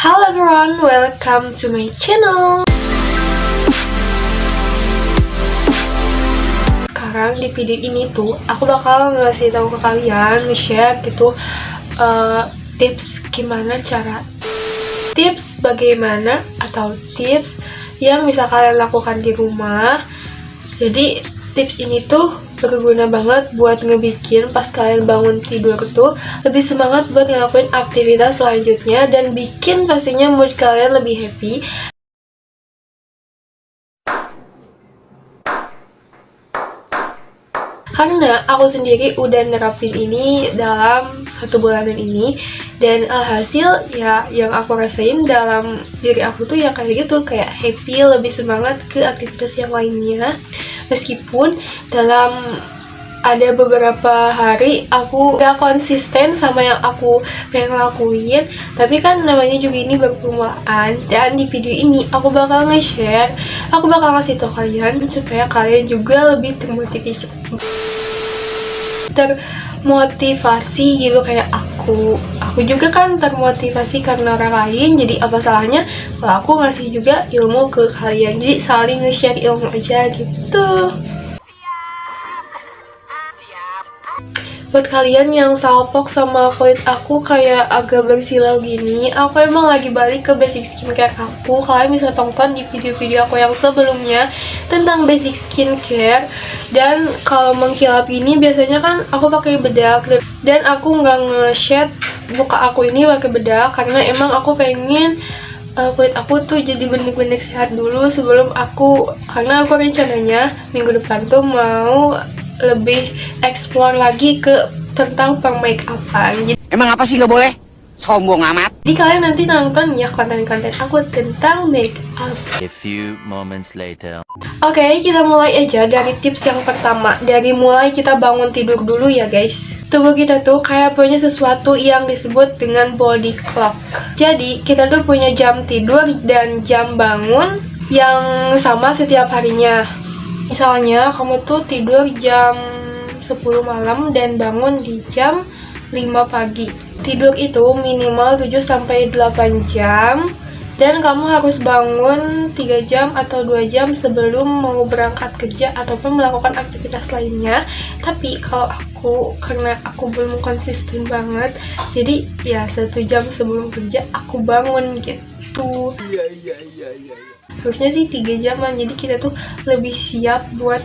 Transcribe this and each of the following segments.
Hello everyone, welcome to my channel. Sekarang di video ini tuh aku bakal ngasih tahu ke kalian, nge-share gitu tips bagaimana atau tips yang bisa kalian lakukan di rumah. Jadi tips ini tuh berguna banget buat ngebikin pas kalian bangun tidur tuh lebih semangat buat ngelakuin aktivitas selanjutnya dan bikin pastinya mood kalian lebih happy. Karena aku sendiri udah nerapin ini dalam 1 bulanan ini, dan alhasil ya yang aku rasain dalam diri aku tuh ya kayak gitu, kayak happy, lebih semangat ke aktivitas yang lainnya. Meskipun dalam ada beberapa hari aku gak konsisten sama yang aku pengen lakuin, tapi kan namanya juga ini baru permulaan. Dan di video ini aku bakal nge-share, aku bakal ngasih tau kalian supaya kalian juga lebih termotivasi gitu kayak aku juga kan termotivasi karena orang lain. Jadi apa salahnya kalau aku ngasih juga ilmu ke kalian, jadi saling nge-share ilmu aja gitu. Buat kalian yang salpok sama kulit aku kayak agak bersilau gini, aku emang lagi balik ke basic skincare aku. Kalian bisa tonton di video-video aku yang sebelumnya tentang basic skincare. Dan kalau mengkilap gini biasanya kan aku pakai bedak, dan aku nggak nge-shade muka aku ini pakai bedak karena emang aku pengen kulit aku tuh jadi bener-bener sehat dulu sebelum karena aku rencananya minggu depan tuh mau lebih explore lagi ke tentang permake-upan. Emang apa sih nggak boleh? Sombong amat. Jadi kalian nanti nonton ya konten-konten aku tentang make up. A few moments later. Oke, kita mulai aja dari tips yang pertama. Dari mulai kita bangun tidur dulu ya guys. Tubuh kita tuh kayak punya sesuatu yang disebut dengan body clock. Jadi kita tuh punya jam tidur dan jam bangun yang sama setiap harinya. Misalnya kamu tuh tidur jam 10 malam dan bangun di jam 5 pagi. Tidur itu minimal 7-8 jam, dan kamu harus bangun 3 jam atau 2 jam sebelum mau berangkat kerja ataupun melakukan aktivitas lainnya. Tapi kalau karena aku belum konsisten banget, jadi ya 1 jam sebelum kerja aku bangun gitu. Harusnya sih 3 jaman, jadi kita tuh lebih siap buat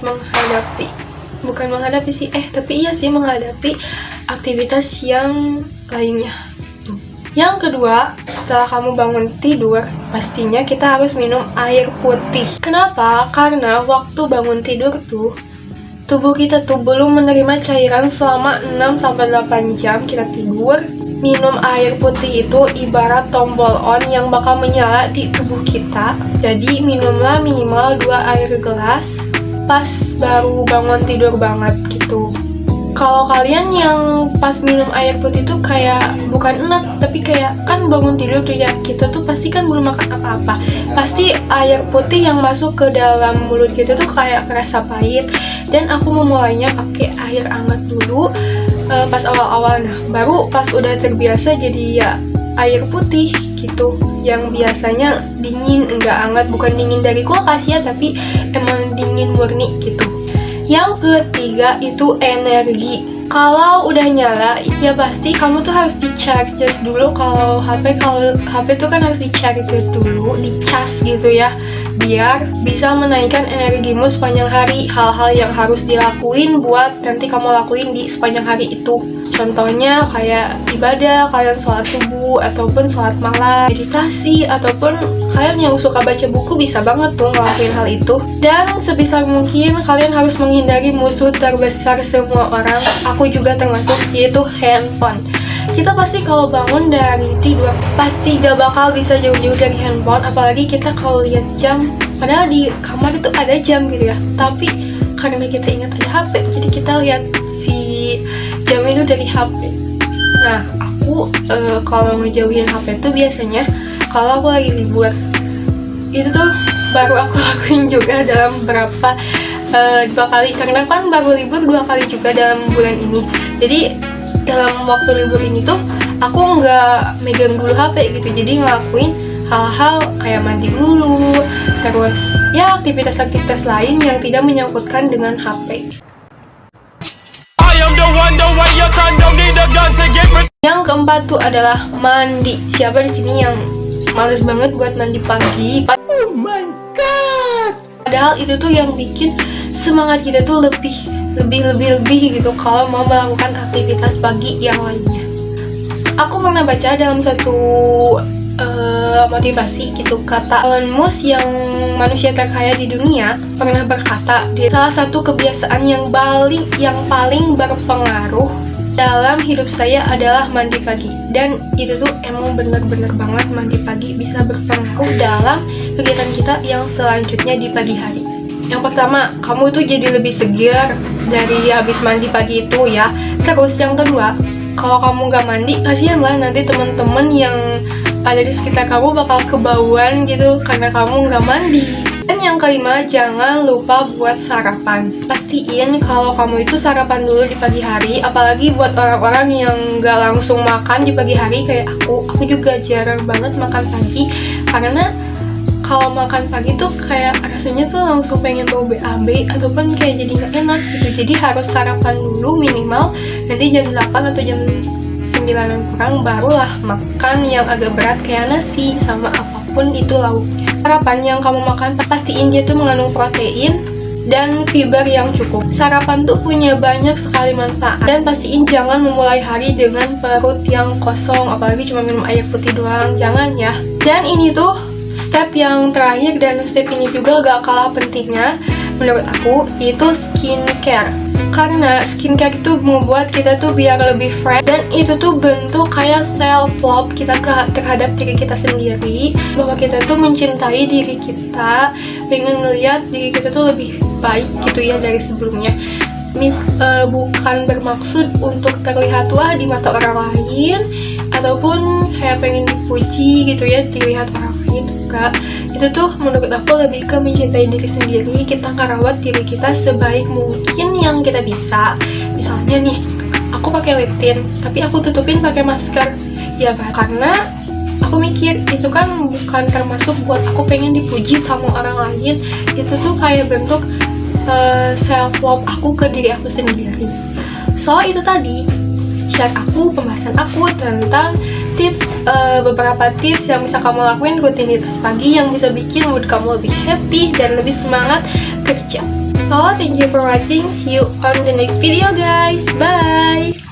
tapi iya sih menghadapi aktivitas yang lainnya. Yang kedua, setelah kamu bangun tidur, pastinya kita harus minum air putih. Kenapa? Karena waktu bangun tidur tuh tubuh kita tuh belum menerima cairan selama 6-8 jam kita tidur. Minum air putih itu ibarat tombol on yang bakal menyala di tubuh kita. Jadi minumlah minimal 2 air gelas pas baru bangun tidur banget gitu. Kalau kalian yang pas minum air putih tuh kayak bukan enak, tapi kayak kan bangun tidur tuh ya, kita tuh pasti kan belum makan apa-apa, pasti air putih yang masuk ke dalam mulut kita tuh kayak kerasa pahit. Dan aku memulainya pakai air hangat dulu pas awal-awal. Nah baru pas udah terbiasa jadi ya air putih gitu, yang biasanya dingin, enggak hangat, bukan dingin dari kulkas ya, tapi emang dingin murni gitu. Yang ketiga itu energi. Kalau udah nyala, ya pasti kamu tuh harus di-charge dulu. Kalau HP tuh kan harus di-charge dulu, di-cas gitu ya, biar bisa menaikkan energimu sepanjang hari. Hal-hal yang harus dilakuin buat nanti kamu lakuin di sepanjang hari itu. Contohnya kayak ibadah, kalian sholat subuh, ataupun sholat malam, meditasi, ataupun kalian yang suka baca buku bisa banget tuh ngelakuin hal itu. Dan sebisa mungkin kalian harus menghindari musuh terbesar semua orang, aku juga termasuk, yaitu handphone. Kita pasti kalau bangun dari tidur pasti gak bakal bisa jauh-jauh dari handphone, apalagi kita kalau lihat jam, padahal di kamar itu ada jam gitu ya, tapi karena kita ingat ada HP, jadi kita lihat si jam itu dari HP. Nah aku kalau ngejauhin HP itu biasanya kalau aku lagi libur. Itu tuh baru aku lakuin juga dalam berapa 2 kali, karena kan baru libur 2 kali juga dalam bulan ini. Jadi dalam waktu libur ini tuh aku nggak megang dulu HP gitu, jadi ngelakuin hal-hal kayak mandi dulu, terus ya aktivitas-aktivitas lain yang tidak menyangkutkan dengan HP. Yang keempat tuh adalah mandi. Siapa di sini yang males banget buat mandi pagi? Oh my god. Padahal itu tuh yang bikin semangat kita tuh lebih gitu kalau mau melakukan aktivitas pagi yang lainnya. Aku pernah baca dalam satu motivasi gitu, kata Elon Musk yang manusia terkaya di dunia pernah berkata, salah satu kebiasaan yang paling berpengaruh dalam hidup saya adalah mandi pagi. Dan itu tuh emang bener-bener banget, mandi pagi bisa berpengaruh dalam kegiatan kita yang selanjutnya di pagi hari. Yang pertama, kamu tuh jadi lebih segar dari habis mandi pagi itu ya. Terus yang kedua, kalau kamu gak mandi, kasihan lah nanti teman-teman yang ada di sekitar kamu bakal kebauan gitu karena kamu nggak mandi. Dan yang kelima, jangan lupa buat sarapan. Pastiin kalau kamu itu sarapan dulu di pagi hari, apalagi buat orang-orang yang nggak langsung makan di pagi hari kayak aku juga jarang banget makan pagi, karena kalau makan pagi tuh kayak rasanya tuh langsung pengen bau BAB ataupun kayak jadi nggak enak gitu. Jadi harus sarapan dulu minimal, nanti jam 8 atau jam 9 kurang barulah makan yang agak berat kayak nasi sama apapun itu lauknya. Sarapan yang kamu makan pastiin dia tuh mengandung protein dan fiber yang cukup. Sarapan tuh punya banyak sekali manfaat, dan pastiin jangan memulai hari dengan perut yang kosong, apalagi cuma minum air putih doang, jangan ya. Dan ini tuh step yang terakhir, dan step ini juga gak kalah pentingnya menurut aku, yaitu skincare. Karena skincare itu membuat kita tuh biar lebih fresh, dan itu tuh bentuk kayak self love kita terhadap diri kita sendiri, bahwa kita tuh mencintai diri kita, pengen ngeliat diri kita tuh lebih baik gitu ya dari sebelumnya. Bukan bermaksud untuk terlihat wah di mata orang lain, ataupun kayak pengen dipuji gitu ya dilihat orang lain, enggak. Itu tuh menurut aku lebih ke mencintai diri sendiri, kita ngerawat diri kita sebaik mungkin yang kita bisa. Misalnya nih, aku pakai lip tint tapi aku tutupin pakai masker ya kan, karena aku mikir itu kan bukan termasuk buat aku pengen dipuji sama orang lain, itu tuh kayak bentuk self love aku ke diri aku sendiri. So itu tadi share aku, pembahasan aku tentang tips, beberapa tips yang bisa kamu lakuin rutinitas pagi yang bisa bikin mood kamu lebih happy dan lebih semangat kerja. So thank you for watching, see you on the next video guys, bye.